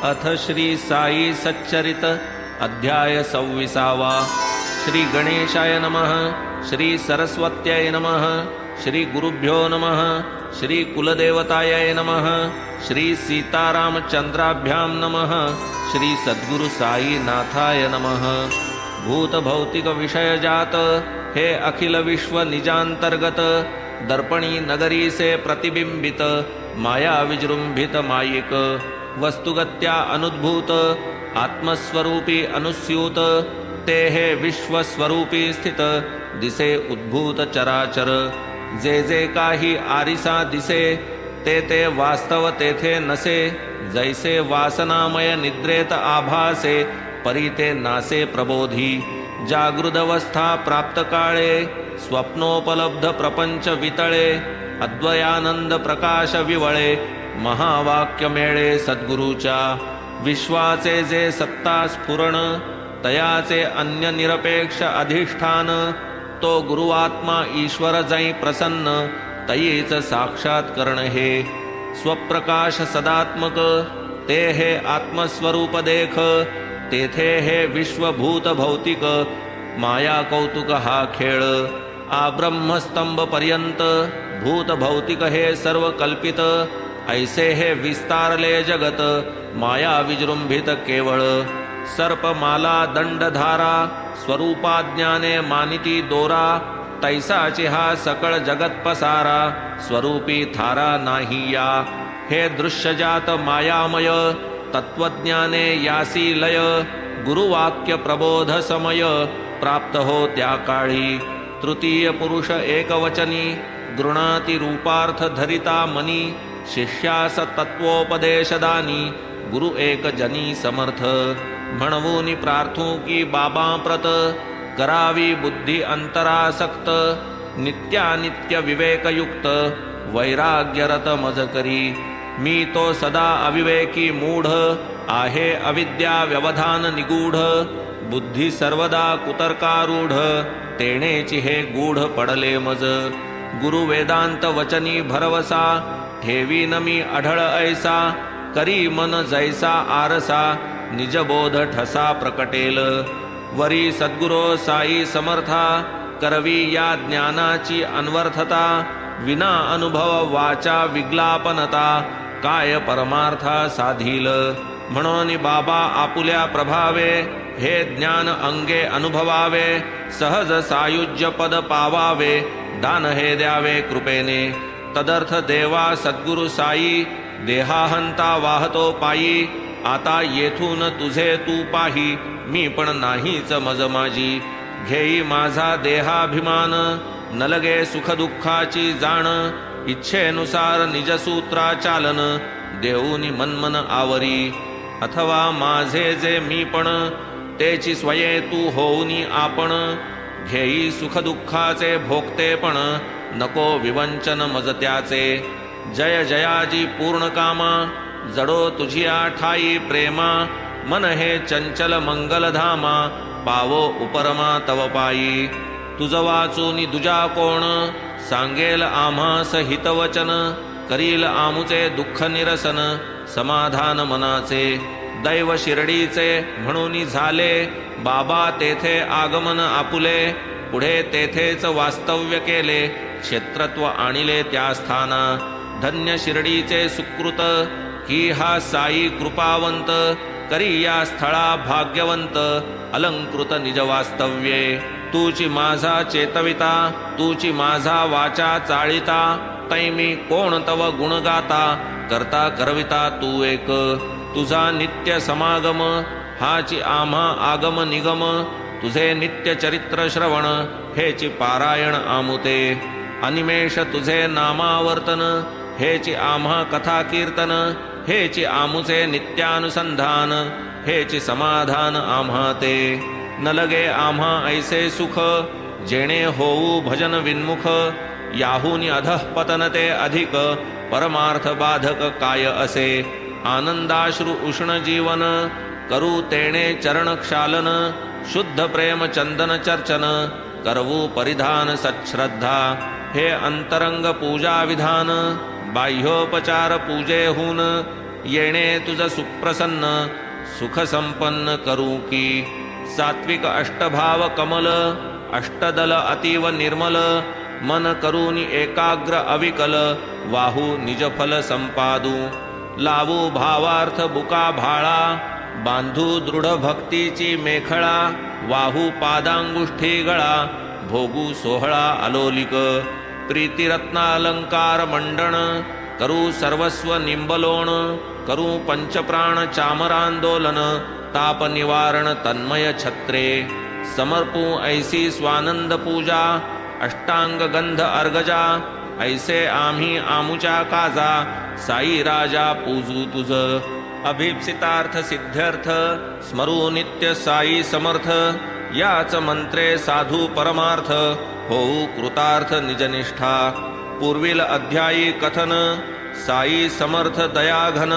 अथ श्री साई सच्चरित अध्याय 26। श्री गणेशाय नमः। श्री सरस्वत्याय नमः। श्री गुरुभ्यो नमः। श्री कुलदेवताय नमः। श्री सीतारामचंद्राभ्यां नमः। श्री सद्गुरु साई नाथाय नमः। भूत भौतिक विषय जात हे अखिल विश्व निजांतर्गत, दर्पणी नगरी से प्रतिबिंबित माया विजृंभित मायिक, वस्तुगत्या अनुद्भूत आत्मस्वरूपी अनुस्यूत, ते हे विश्वस्वरूपी स्थित दिसे उद्भूत चराचर। जे जे काही आरिसा दिसे ते ते वास्तव तेथे नसे, जैसे वासनामय निद्रेत आभासे परी ते नासे प्रबोधी। जागृदवस्था प्राप्त काळे स्वप्नोपलब्ध प्रपंच वितळे, अद्वयानंद प्रकाश विवळे महावाक्य मेळे सद्गुरूच्या। विश्वाचे जे सत्ता स्फुरण तयाचे अन्य निरपेक्ष अधिष्ठान, तो गुरुआत्मा ईश्वर जै प्रसन्न तयीच साक्षात्करण हे। स्वप्रकाश सदात्मक ते हे आत्मस्वरूप देख, तेथे हे विश्वभूत भौतिक माया कौतुक हा खेळ। आ ब्रह्मस्तंभ पर्यंत भूत भौतिक हे सर्व कल्पित, ऐसे हे विस्तारले जगत माया विजृंभित केवळ। सर्पमाला दंडधारा स्वरूपाज्ञाने मानिती दोरा, तैसाची हा सकळ जगत पसारा स्वरूपी थारा नाही या। हे दृश्यजात मायामय तत्वज्ञाने यासी लय, गुरुवाक्य प्रबोध समय प्राप्त हो त्या काळी। तृतीय पुरुष एकवचनी गृणाती रूपार्थ धरिता मनी, शिष्यास तत्वोपदेशदानी गुरु एक जनी समर्थ। म्हणवूनी प्रार्थू की बाबा प्रत, करावी बुद्धी अंतरासक्त, नित्यानित्य विवेकयुक्त वैराग्यरत मज करी। मी तो सदा अविवेकी मूढ, आहे अविद्या व्यवधान निगूढ, बुद्धी सर्वदा कुतर्कारूढ, तेणेची हे गूढ पडले मज। गुरु वेदांत वचनी भरवसा, ठेवीन मी अढळ ऐसा, करी मन जैसा आरसा, निजबोध ठसा प्रकटेल। वरी सद्गुरो साई समर्था, करवी या ज्ञानाची अन्वर्थता, विना अनुभव वाचा विग्लापनता, काय परमार्था साधील। म्हणून बाबा आपुल्या प्रभावे, हे ज्ञान अंगे अनुभवावे, सहज सायुज्य पद पावावे, दान हे द्यावे कृपेने। तदर्थ देवा सद्गुरु साई, देहाहंता वाहतो पायी, आता येथून तुझे तू पाही, मी पण नाहीच मज माझी। घेई माझा देहाभिमान, नलगे सुख दुःखाची जाण, इच्छेनुसार निजसूत्रा चालन, देऊनी मनमन आवरी। अथवा माझे जे मी पण, तेची स्वये तू होऊनी आपण, घेई सुख दुःखाचे भोगतेपण, नको विवंचन मज त्याचे। जय जयाजी पूर्ण कामा, जडो तुझिया ठाई प्रेमा, मन हे चंचल मंगलधामा, पावो उपरमा तव पायी। तुझ वाचूनी दुजा कोण, सांगेल आम्हास हितवचन, करील आमुचे दुःख निरसन, समाधान मनाचे। दैव शिर्डीचे म्हणून झाले, बाबा तेथे आगमन आपुले, पुढे तेथेच वास्तव्य केले, क्षेत्रत्व आणिले त्या स्थाना। धन्य शिर्डीचे सुकृत, की हा साई कृपावंत, करी या स्थळा भाग्यवंत, अलंकृत निज वास्तव्ये। तूची माझा चेतविता, तूची माझा वाचा चाळिता, तैमी कोण तव गुण गाता, करता करविता तू एक। तुझा नित्य समागम, हाची आम्हा आगम निगम, तुझे नित्य चरित्र श्रवण, हेची पारायण आमुते। अनिमेष तुझे नामावर्तन, हेची आम्हा कथा कीर्तन, हेची आमुचे नित्यानुसंधान, हेची समाधान आम्हा ते। न लगे आम्हा ऐसे सुख, जेणे होऊ भजन विन्मुख, याहूनी अधः पतन ते अधिक, परमार्थ बाधक काय असे। आनंदाश्रु उष्ण जीवन, करू तेणे चरण क्षालन, शुद्ध प्रेम चंदन चर्चन, करवू परिधान सच्छ्रद्धा। हे अंतरंग पूजा विधान, बाह्योपचार पूजेहून येणे तुझ सुप्रसन्न सुख संपन्न करू की. सात्विक अष्टभाव कमल अष्टदल अतीव निर्मल मन करूनी एकाग्र अविकल वाहू निजफल संपादू. लावू भावार्थ बुका भाळा बांधू दृढ भक्तीची मेखळा वाहू पादांगुष्ठी गळा भोगू सोहळा अलोलिक. प्रीतिरत्नालंकार मंडण करू सर्वस्व निंबलोण करू पंचप्राण चामरांदोलन ताप निवारण तन्मय छत्रे. समर्पू ऐसी स्वानंद पूजा अष्टांग गंध अर्गजा ऐसे आम्ही आमुच्या काजा साई राजा पूजू तुझ. अभिप्सितार्थ सिद्ध्यर्थ स्मरू नित्य साई समर्थ याच मंत्रे साधू परमार्थ होऊ कृतार्थ निजनिष्ठा. पूर्वील अध्यायी कथन साई समर्थ दयाघन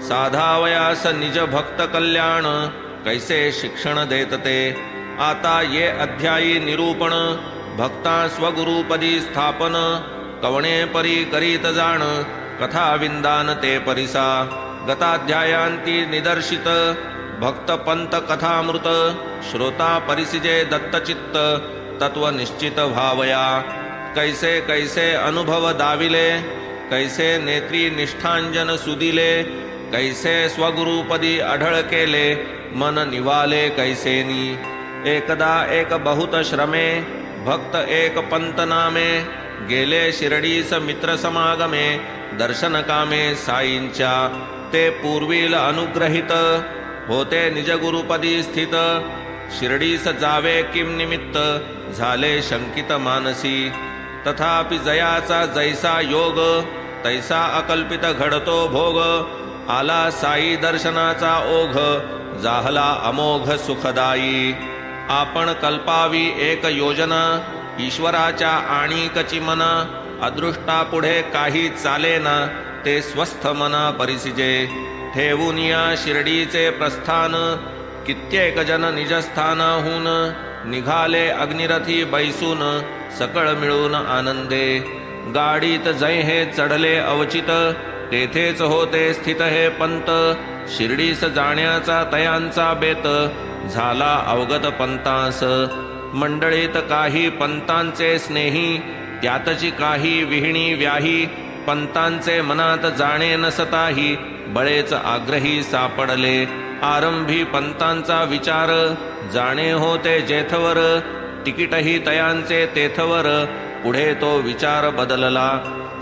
साधावयास निज भक्त कल्याण कैसे शिक्षण देत ते. आता ये अध्यायी निरूपण भक्ता स्वगुरुपदी स्थापन कवणे परी करीत जाण कथा विंदान ते परिसा. गताध्यायांती निदर्शित भक्त पंत कथामृत श्रोता परिसिजे दत्तचित्त तत्व निश्चित भावया. कैसे कैसे अनुभव दाविले कैसे नेत्री निष्ठांजन सुदिले कैसे स्वगुरुपदी अढळ केले मन निवाले कैसेनी. एकदा एक बहुत श्रमे भक्त एक पंत नामे गेले शिर्डीस मित्र समागमे दर्शन कामे साईंच्या. ते पूर्वील अनुग्रहित होते निज गुरुपदी स्थित शिर्डीस जावे किम निमित्त झाले शंकित मानसी. तथापि जयाचा जैसा योग तैसा अकल्पित घडतो भोग आला साई दर्शनाचा ओघ जाहला अमोघ सुखदायी. आपण कल्पावी एक योजना ईश्वराच्या आणिकची मना अदृष्टा पुढे काही चालेना ते स्वस्थ मना परिसिजे. ठेवून या शिर्डीचे प्रस्थान कित्येक जन निजस्थानाहून निघाले अग्निरथी बैसून सकळ मिळून आनंदे. गाडीत जै हे चढले अवचित तेथेच होते स्थित हे पंत. शिर्डीस जाण्याचा तयांचा बेत झाला अवगत पंतास. मंडळीत काही पंतांचे स्नेही त्यातची काही विहिणी व्याही पंतांचे मनात जाणे नसताही बळेच आग्रही सापडले. आरंभी पंतांचा विचार जाणे होते जेथवर तिकीटही तयांचे तेथवर पुढे तो विचार बदलला.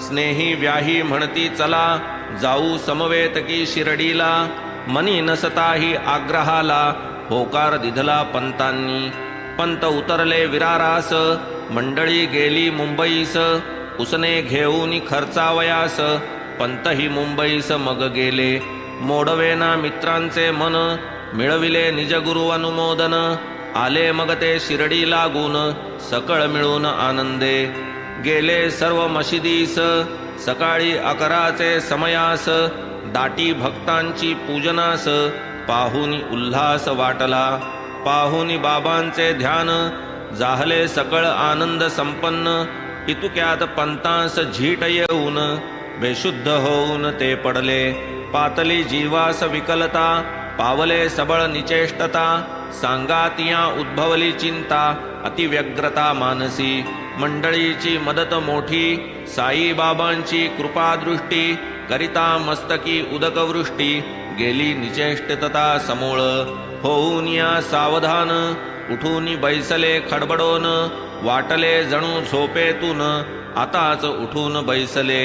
स्नेही व्याही म्हणती चला जाऊ समवेत की शिर्डीला मनी नसताही आग्रहाला होकार दिधला पंतांनी. पंत उतरले विरारास मंडळी गेली मुंबईस उसने घेऊन खर्चावयास पंतही मुंबईस मग गेले. मोडवेना मित्रांचे मन मिळविले निजगुरु अनुमोदन आले मग ते शिर्डी लागून सकळ मिळून आनंदे. गेले सर्व मशिदीस सकाळी 11चे समयास दाटी भक्तांची पूजनास पाहुनी उल्हास वाटला. पाहुनी बाबांचे ध्यान जाहले सकळ आनंद संपन्न. पितुक्यात पंतांस झीट येऊन बेशुद्ध होऊन ते पडले. पातली जीवास विकलता पावले सबळ निचेष्टता सांगातिया उद्भवली चिंता अतिव्यग्रता मानसी. मंडळीची मदत मोठी साई बाबांची कृपादृष्टी करिता मस्तकी उदकवृष्टी गेली निचेष्टता समूळ. होऊन या सावधान उठून बैसले खडबडोन वाटले जणू झोपेतून आताच उठून बैसले.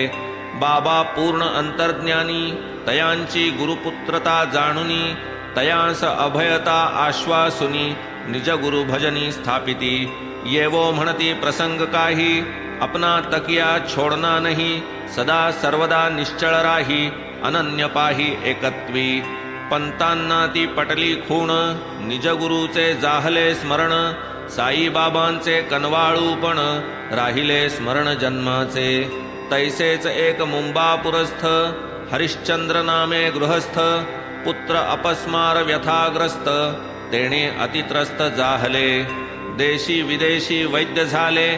बाबा पूर्ण अंतर्ज्ञानी तयांची गुरुपुत्रता जाणुनी तयांस अभयता आश्वासुनी निज गुरु भजनी स्थापिती. येवो म्हणती प्रसंग काही अपना तकिया छोडना नाही सदा सर्वदा निश्चळ राही अनन्य पाही एकत्वी. पंतांना ती पटली खूण निज गुरुचे जाहले स्मरण साईबाबांचे कनवाळूपण राहिले स्मरण जन्माचे. तैसेच एक मुंबापुरस्थ हरिश्चंद्र नामे गृहस्थ पुत्र अपस्मार व्यथाग्रस्त तेणे अतित्रस्त जाहले. देशी विदेशी वैद्य झाले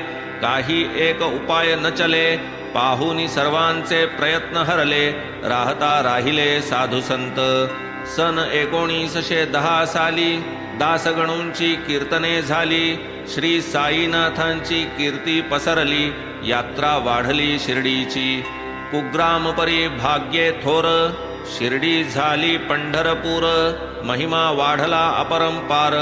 काही एक उपाय न चले पाहुनी सर्वांचे प्रयत्न हरले, राहता राहिले साधू संत. सन 1910 साली दासगणूंची कीर्तने झाली, श्री साईनाथांची कीर्ती पसरली, यात्रा वाढली शिर्डीची. कुग्राम परी भाग्ये थोर, शिर्डी झाली पंढरपूर. महिमा वाढला अपरंपार,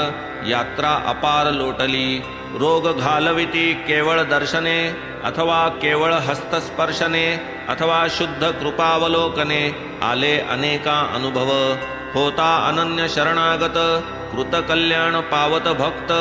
यात्रा अपार लोटली. रोग घालविती केवळ दर्शने, अथवा केवळ हस्तस्पर्शने, अथवा शुद्ध कृपावलोकने, आले अनेका अनुभव. होता अनन्य शरणागत, कृतकल्याण पावत भक्त.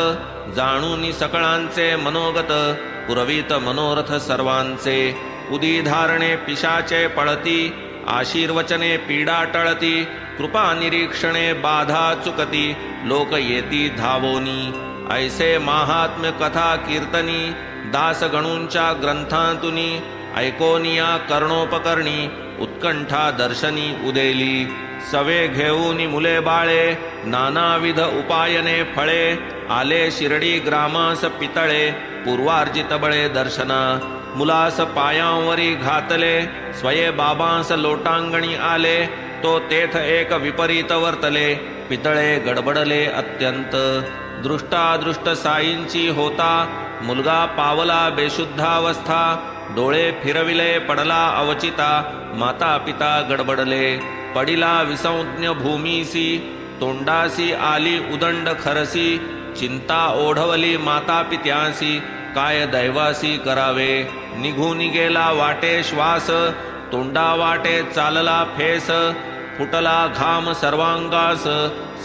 जाणूनी सकळांचे मनोगत, पुरवीत मनोरथ सर्वांचे. उदी धारणे पिशाचे पळती, आशीर्वचने पीडा टळती. कृपा निरीक्षणे बाधा चुकती, लोक येती धावोनी. ऐसे महात्म्य कथा कीर्तनी, दासगणूंच्या ग्रंथांतुनी. ऐकोनिया कर्णोपकरणी, उत्कंठा दर्शनी उदेली. सवे घेऊनी मुले बाळे, नानाविध उपायने फळे. आले शिर्डी ग्रामास पितळे, पूर्वार्जित बळे दर्शना. मुलास पायांवरी घातले, स्वये बाबांस लोटांगणी आले. तो तेथ एक विपरीत वर्तले, पितळे गडबडले अत्यंत. दृष्टादृष्ट साईंची होता, मुलगा पावला बेशुद्धावस्था. डोळे फिरविले पडला अवचिता, माता पिता गडबडले. पडिला विसंज्ञ भूमीसी, तोंडासी आली उदंड खरसी. चिंता ओढवली माता पित्यांसी, काय दैवासी करावे. निघून गेला वाटे श्वास, तोंडा वाटे चालला फेस. फुटला घाम सर्वांगास,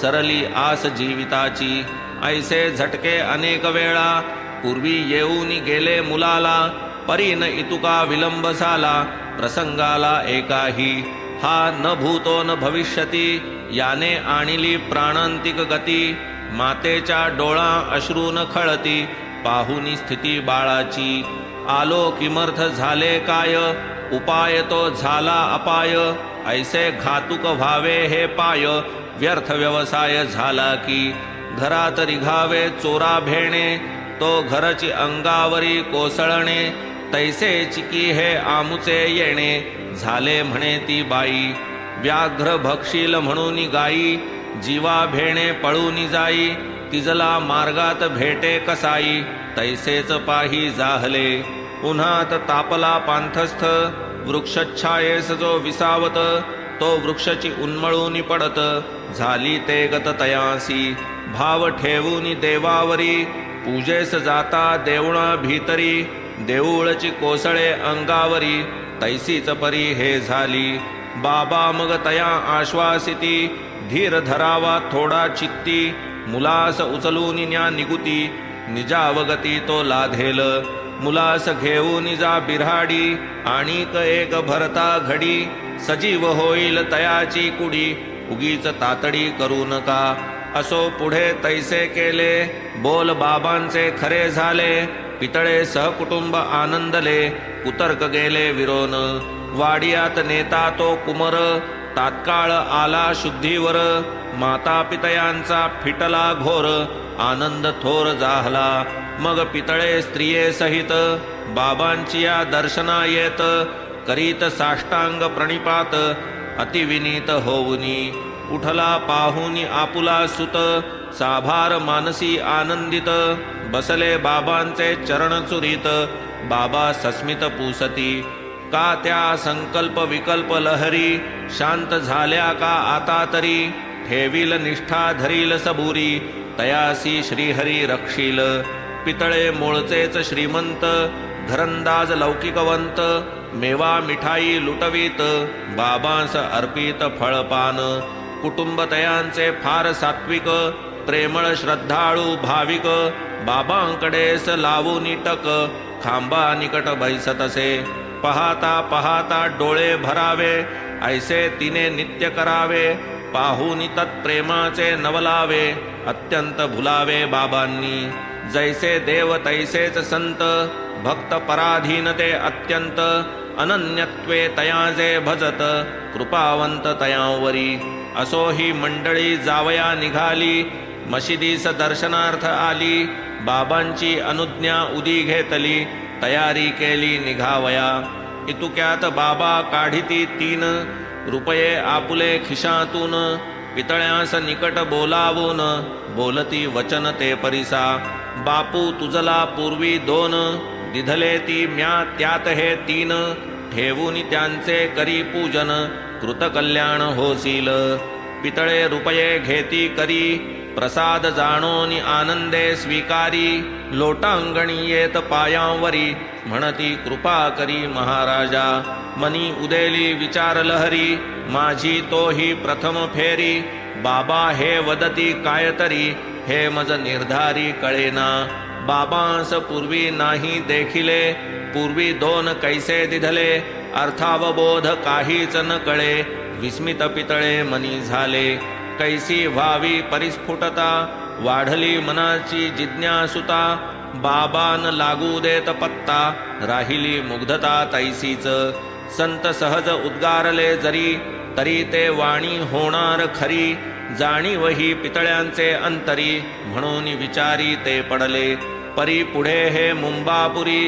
सरली आस जीविताची. ऐसे झटके अनेक वेळा, पूर्वी येऊन गेले मुलाला. परीन इतुका विलंब झाला, प्रसंगाला एकाही. हा न भूतो न भविष्यती, याने आणिली प्राणांतिक गती. मातेच्या डोळा अश्रून खळती, पाहुनी स्थिती बाळाची. आलो किमर्थ झाले काय, उपाय तो झाला अपाय. ऐसे घातुक व्हावे हे पाय, व्यर्थ व्यवसाय झाला की. घरात रिघावे चोरा भेणे, तो घरची अंगावरी कोसळणे. तैसे चिकी हे आमुचे येणे, झाले म्हणे ती बाई. व्याघ्र भक्षील म्हणून गाई, जीवा भेणे पळून जाई. तिजला मार्गात भेटे कसाई, तैसेच पाही जाहले. उन्हात तापला पांथस्थ, वृक्षछायेस जो विसावत. तो वृक्षची उन्मळून पडत, झाली ते गत तयासी. भाव ठेवून देवावरी, पूजेस जाता देवळा भीतरी. देऊळची कोसळे अंगावरी, तैसीच परी हे झाली. बाबा मग तया आश्वासिती, धीर धरावा थोडा चित्ती. मुलास उचलून न्या निगुती, निजावगती तो लाधेल. मुलास घेऊन जा बिऱ्हाडी, आणिक एक भरता घडी. सजीव होईल तयाची कुडी, उगीच तातडी करू नका. असो पुढे तैसे केले, बोल बाबांचे खरे झाले. पितळे सहकुटुंब आनंदले, कुतर्क गेले विरोन. वाडियात नेता तो कुमर, तात्काळ आला शुद्धीवर. माता पितयांचा फिटला घोर, आनंद थोर जाहला. मग पितळे स्त्रिये सहित, बाबांची या दर्शना येत. करीत साष्टांग प्रणिपात, अतिविनीत होऊनी. उठला पाहुनी आपुला सुत, साभार मानसी आनंदित. बसले बाबांचे चरण चुरीत, बाबा सस्मित पुसती. का त्या संकल्प विकल्प लहरी, शांत झाल्या का आता तरी. ठेवील निष्ठा धरील सबुरी, तयासी श्रीहरी रक्षील. पितळे मूळचेच श्रीमंत, घरंदाज लौकिकवंत. मेवा मिठाई लुटवीत, बाबांस अर्पित फळपान. कुटुंब तयांचे फार सात्विक, प्रेमळ श्रद्धाळू भाविक. बाबांकडेस लावून टक, खांबा निकट बैसतसे. पाहता पाहता डोळे भरावे, ऐसे तिने नित्य करावे. पाहुनी तत्प्रेमाचे नवलावे, अत्यंत भुलावे बाबांनी. जैसे देव तैसेच संत, भक्त पराधीन ते अत्यंत. अनन्यत्वे तयाचे भजत, कृपावंत तयांवरी. असो ही मंडळी जावया निघाली, मशिदीस दर्शनार्थ आली. बाबांची अनुज्ञा उदी घेतली, तयारी केली निघावया. इतुक्यात बाबा काढिती 3 रुपये आपुले खिशातून. पितळ्यास निकट बोलावून बोलती वचन ते परिसा. बापू तुझला पूर्वी 2 दिधले ती म्या त्यात हे 3. ठेवून त्यांचे करी पूजन कृतकल्याण होसील. पितळे रुपये घेती करी प्रसाद जाणोनी आनंदे स्वीकारी. लोटांगणी येत पायांवरी म्हणती कृपा करी महाराजा. मनी उदेली विचार लहरी माझी तोही प्रथम फेरी. बाबा हे वदती कायतरी हे मज निर्धारी कळेना. बाबांस पूर्वी नाही देखिले पूर्वी 2 कैसे दिधले. अर्थावबोध काहीच न कळे विस्मित पितळे मनी झाले. कैसी व्हावी परिस्फुटता वाढली मनाची जिज्ञासुता. बाबान लागू देत पत्ता राहिली मुग्धता तैसीच. संत सहज उद्गारले जरी तरी ते वाणी होणार खरी. जाणीवही पितळ्यांचे अंतरी म्हणून विचारी ते पडले. परी पुढे हे मुंबापुरी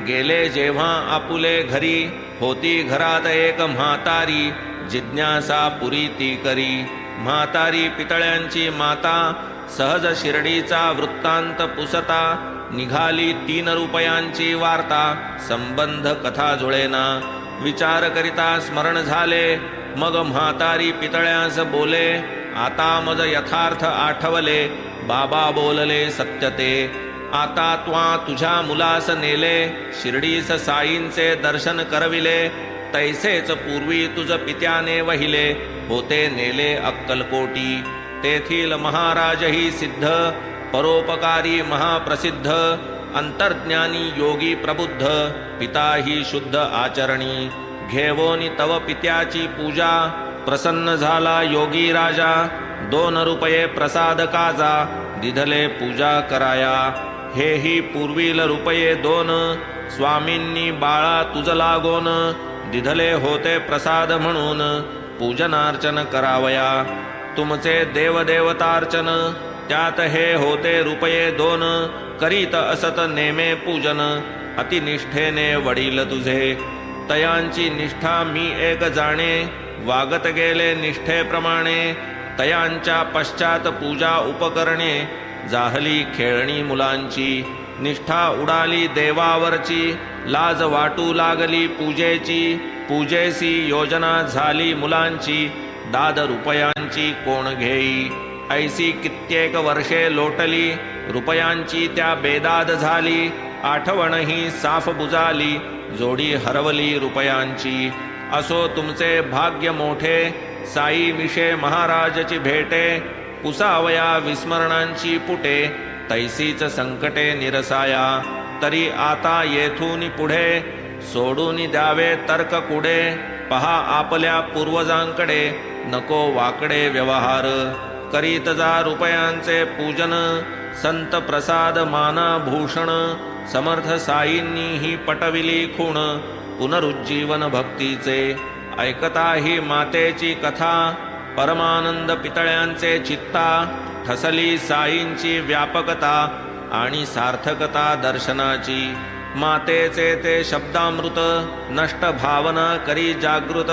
गेले जेव्हा आपुले घरी. होती घरात एक म्हातारी जिज्ञासा पुरी ती करी. म्हातारी पितळ्यांची माता सहज शिर्डीचा वृत्तांत पुसता. निघाली 3 रुपयांची वार्ता संबंध कथा जुळेना. विचार करिता स्मरण झाले मग म्हातारी पितळ्यास बोले. आता मज यथार्थ आठवले बाबा बोलले सत्य ते. आता त्वा तुझ्या मुलास नेले शिर्डीस साईंचे दर्शन करविले. तैसेच पूर्वी तुझ पित्याने वहिले होते नेले अक्कलकोटी. तेथील महाराजही सिद्ध परोपकारी महाप्रसिद्ध. अंतर्ज्ञानी योगी प्रबुद्ध पिताही शुद्ध आचरणी. घेवोनी तव पित्याची पूजा प्रसन्न झाला योगी राजा. 2 रुपये प्रसाद काजा दिधले पूजा कराया. हेही पूर्वील रुपये 2 स्वामींनी बाळा तुझ लागोन. दिधले होते प्रसाद म्हणून पूजनार्चन करावया. तुमचे देवदेवतार्चन त्यात हे होते रुपये 2. करीत असत नेमे पूजन अतिनिष्ठेने वडील तुझे. तयांची निष्ठा मी एक जाणे वागत गेले निष्ठेप्रमाणे. तयांच्या पश्चात पूजा उपकरणे जाहली खेळणी मुलांची. निष्ठा उडाली देवावरची लाज वाटू लागली पूजेची. पूजेसी योजना झाली मुलांची दाद रुपयांची कोण घेई. ऐसी कित्येक वर्षे लोटली रुपयांची त्या बेदाद झाली. आठवणही साफ बुजाली जोडी हरवली रुपयांची. असो तुमचे भाग्य मोठे साई विषे महाराजची भेटे. पुसावया विस्मरणांची पुटे तैसीच संकटे निरसाया. तरी आता येथून पुढे सोडून द्यावे तर्क कुडे. पहा आपल्या पूर्वजांकडे नको वाकडे व्यवहार. करीत जा रुपयांचे पूजन संत प्रसाद माना भूषण. समर्थ साईंनी ही पटविली खूण पुनरुज्जीवन भक्तीचे. ऐकता ही मातेची कथा परमानंद पितळ्यांचे चित्ता. ठसली साईंची व्यापकता आणि सार्थकता दर्शनाची. मातेचे ते शब्दामृत नष्ट भावना करी जागृत.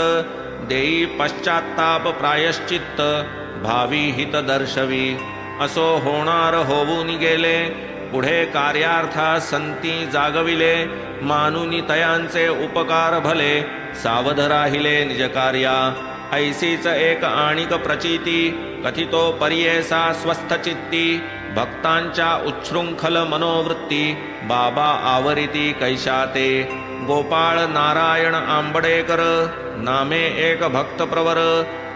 देई पश्चात्ताप प्रायश्चित्त भावी हित दर्शवी. असो होणार होऊन गेले पुढे कार्यार्था संती जागविले. मानुनी तयांचे उपकार भले सावध राहिले निज कार्या. ऐसीच एक आणिक प्रचिती कथितो पर्येसा स्वस्थ चित्ती. भक्तांच्या उच्छृंखल मनोवृत्ती बाबा आवरिती कैशाते. गोपाळ नारायण आंबडेकर नामे एक भक्त प्रवर.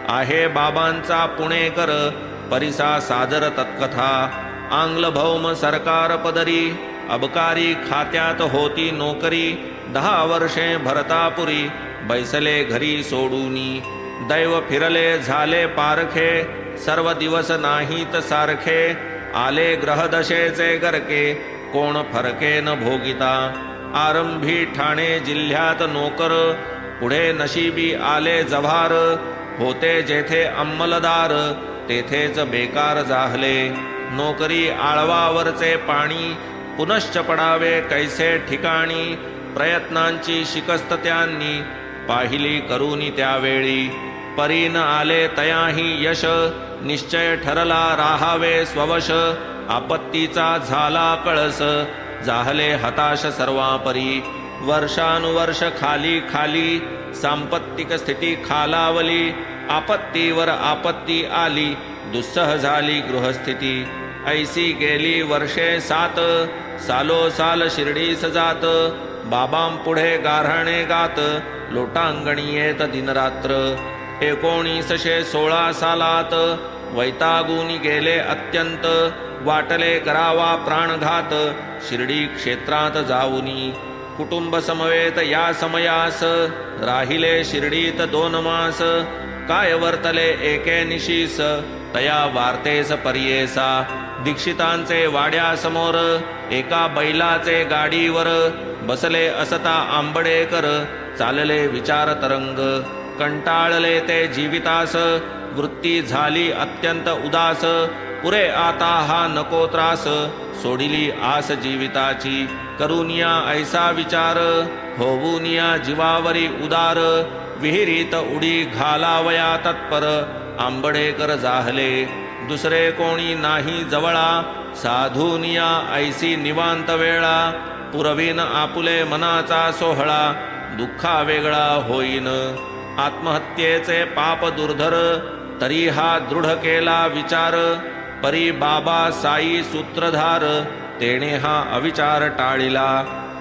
आहे बाबांचा पुणेकर परिसा सादर तत्कथा. आंग्ल भौम सरकार पदरी अबकारी खात्यात होती नोकरी. 10 वर्षे भरतापुरी बैसले घरी सोडूनी. दैव फिरले झाले पारखे सर्व दिवस नाहीत सारखे. आले ग्रहदशेचे गरके कोण फरके न भोगिता. आरंभी ठाणे जिल्ह्यात नोकर पुढे नशिबी आले जव्हार. होते जेथे अंमलदार तेथेच बेकार जाहले. नोकरी आळवावरचे पाणी पुनश्च पडावे कैसे ठिकाणी. प्रयत्नांची शिकस्त त्यांनी पाहिली करूनी त्यावेळी. परीन आले तयाही यश निश्चय ठरला राहावे स्ववश. आपत्तीचा झाला कळस जाहले हताश सर्वापरी. वर्षानुवर्ष खाली खाली सांपत्तिक स्थिती खालावली. आपत्तीवर आपत्ती आली दुस्सह झाली गृहस्थिती. ऐसी गेली वर्षे 7 सालोसाल शिर्डीस जात. बाबांपुढे गाऱ्हाणे गात लोटांगणी येत दिनरात्र. 1916 सालात वैतागुनी गेले अत्यंत. वाटले करावा प्राणघात शिर्डी क्षेत्रात जाऊनी. कुटुंब समवेत या समयास राहिले शिर्डीत 2 मास. काय वर्तले एके निशीस तया वार्तेस पर्येसा. दीक्षितांचे वाड्यासमोर एका बैलाचे गाडीवर बसले असता आंबडेकर चालले विचार तरंग. कंटाळले ते जीवितास वृत्ती झाली अत्यंत उदास. पुरे आता हा नको त्रास सोडिली आस जीविताची. करुनिया ऐसा विचार होऊनिया जीवावरी उदार. विहिरीत उडी घालावया तत्पर आंबडेकर जाहले. दुसरे कोणी नाही जवळा साधुनिया ऐसी निवांत वेळा. पुरवीन आपुले मनाचा सोहळा दुःखा वेगळा होईन. आत्महत्येचे पाप दुर्धर तरी हा दृढ केला विचार. परी बाबा साई सूत्रधार तेने हा अविचार टाळिला.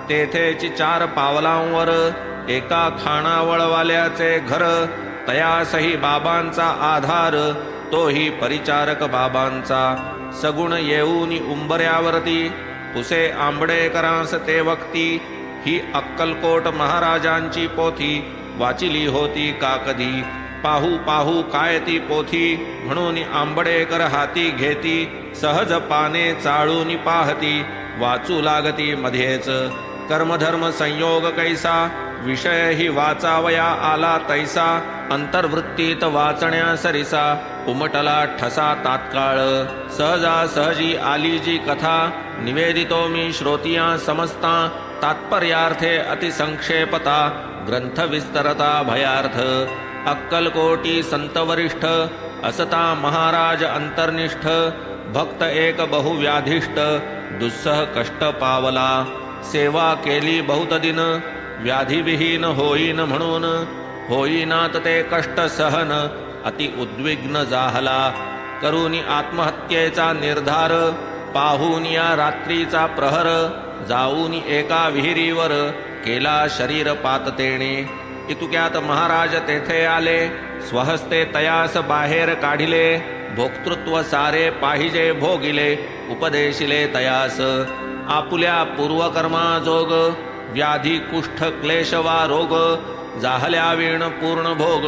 तेथेची 4 पावलांवर एका खाणावळवाल्याचे घर. तयासही बाबांचा आधार तोही परिचारक बाबांचा. सगुण येऊनी उंबऱ्यावरती पुसे आंबडेकरांस ते वक्ती. ही अक्कलकोट महाराजांची पोथी वाचिली होती का कधी. पाहू पाहू काय ती पोथी म्हणून आंबडेकर हाती घेती. सहज पाने चाळून पाहती वाचू लागती मध्येच. कर्मधर्म संयोग कैसा विषय ही वाचावया आला तैसा. अंतर्वृत्तीत वाचण्या सरिसा उमटला ठसा तात्काळ. सहजासहजी आली जी कथा निवेदितो मी श्रोतिया समजता. तात्पर्यार्थे अतिसंक्षेपता ग्रंथ विस्तरता भयार्थ. अक्कलकोटी संतवरिष्ठ असता महाराज अंतर्निष्ठ. भक्त एक बहुव्याधिष्ट दुस्सह कष्ट पावला. सेवा केली बहुत दिन व्याधिविहीन होईन म्हणून. होईनात ते कष्ट सहन अति उद्विग्न जाहला. करूनी आत्महत्येचा निर्धार पाहून या रात्रीचा प्रहर. जाऊन एका विहिरीवर केला शरीर पाततेने. इतुक्यात महाराज तेथे आले स्वहस्ते तयास बाहेर काढिले. भोक्तृत्व सारे पाहिजे भोगिले उपदेशिले तयास. आपुल्या पूर्वकर्माजोग व्याधी कुष्ठ क्लेश वा रोग. जाहल्या वीण पूर्ण भोग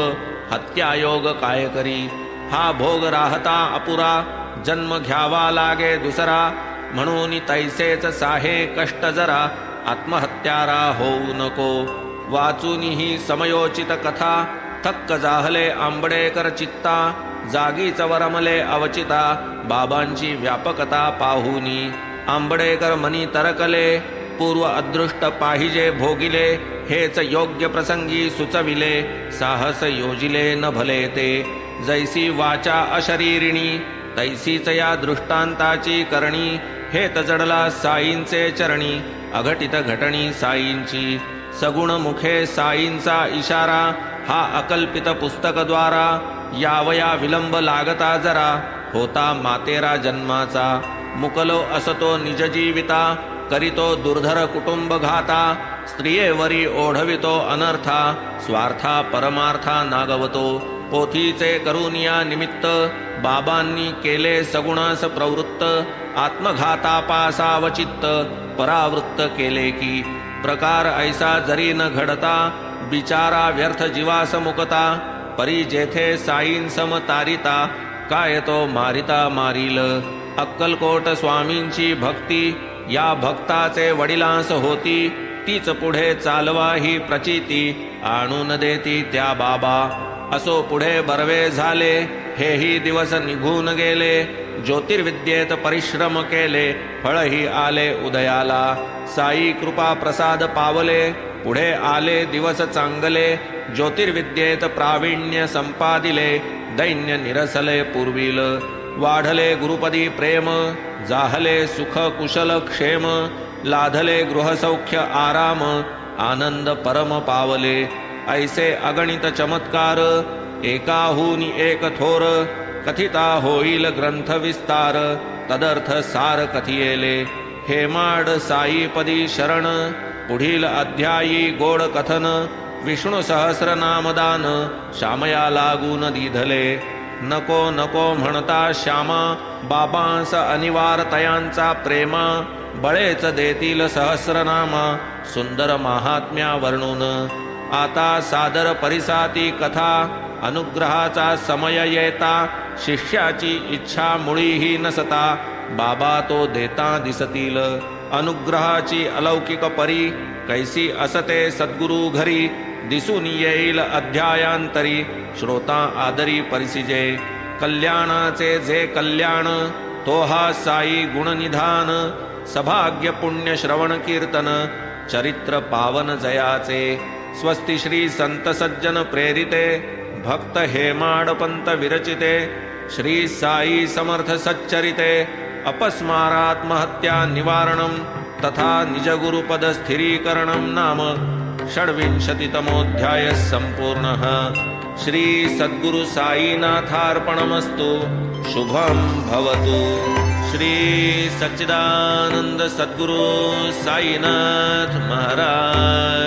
हत्यायोग काय करी. हा भोग राहता अपुरा जन्म घ्यावा लागे दुसरा. म्हणून तैसेच साहे कष्ट जरा आत्महत्यारा होऊ नको. वाचून ही समयोचित कथा थक्क जाहले आंबडेकर चित्ता. जागीच वरमले अवचिता बाबांची व्यापकता पाहुनी. आंबडेकर मनी तरकले पूर्व अदृष्ट पाहिजे भोगिले. हेच योग्य प्रसंगी सुचविले साहस योजिले न भले ते. जैसी वाचा अशरीरिणी तैसीच या दृष्टांताची करणी. हेत जडला साईंचे चरणी अघटित घटणी साईंची. सगुण मुखे साईंचा इशारा हा अकल्पित पुस्तकद्वारा. यावया विलंब लागता जरा होता मातेरा जन्माचा. मुकलो असतो निज जीविता करीतो दुर्धर कुटुंब घाता. स्त्रियेवरी ओढवितो अनर्था स्वार्था परमार्था नागवतो. पोथीचे करुनिया निमित्त बाबांनी केले सगुणास प्रवृत्त. आत्मघातापासावचित्त परावृत्त केले की. प्रकार ऐसा जरी न घडता बिचारा व्यर्थ जीवास मुकता. परी जेथे साईं सम तारिता काय तो मारिता मारील. अक्कलकोट स्वामींची भक्ती या भक्ताचे वडिलांस होती. तीच पुढे चालवा ही प्रचिती आणून देती त्या बाबा. असो पुढे बरवे झाले हेही दिवस निघून गेले. ज्योतिर्विद्येत परिश्रम केले फळही आले उदयाला साई कृपा प्रसाद पावले पुढे आले दिवस चांगले ज्योतिर्विद्येत प्रावीण्य संपादिले दैन्य निरसले पूर्वील वाढले गुरुपदी प्रेम जाहले सुख कुशल क्षेम लाधले गृहसौख्य आराम आनंद परम पावले ऐसे अगणित चमत्कार एकाहूनी एक थोर कथिता होईल ग्रंथ विस्तार तदर्थ सार कथियेले हेमाड साईपदी शरण पुढील अध्यायी गोड कथन विष्णू सहस्रनामदान श्यामया लागून दिधले नको नको म्हणता श्यामा बाबांस अनिवार तयांचा प्रेमा बळेच देतील सहस्रनामा सुंदर महात्म्या वर्णून आता सादर परिसाती कथा अनुग्रहाचा समय येता शिष्याची इच्छा मुळीही नसता बाबा तो देता दिसतील अनुग्रहाची अलौकिक परी कैसी असते सद्गुरु घरी दिसून येईल अध्यायांतरी श्रोता आदरी परिसिजे कल्याणाचे जे कल्याण तो हा साई गुणनिधान सभाग्य पुण्य श्रवण कीर्तन चरित्र पावन जयाचे स्वस्ति श्री संत सज्जन प्रेरिते भक्त हेमाडपंत विरचिते श्री साई समर्थ सच्चरिते अपस्मारात्महत्या निवारणं तथा निजगुरुपद स्थिरीकरणं नाम षड्विंशतितमोऽध्यायः सम्पूर्णः श्री सद्गुरु साईनाथार्पणमस्तु शुभं भवतु श्री सच्चिदानंद सद्गुरु साईनाथ महाराज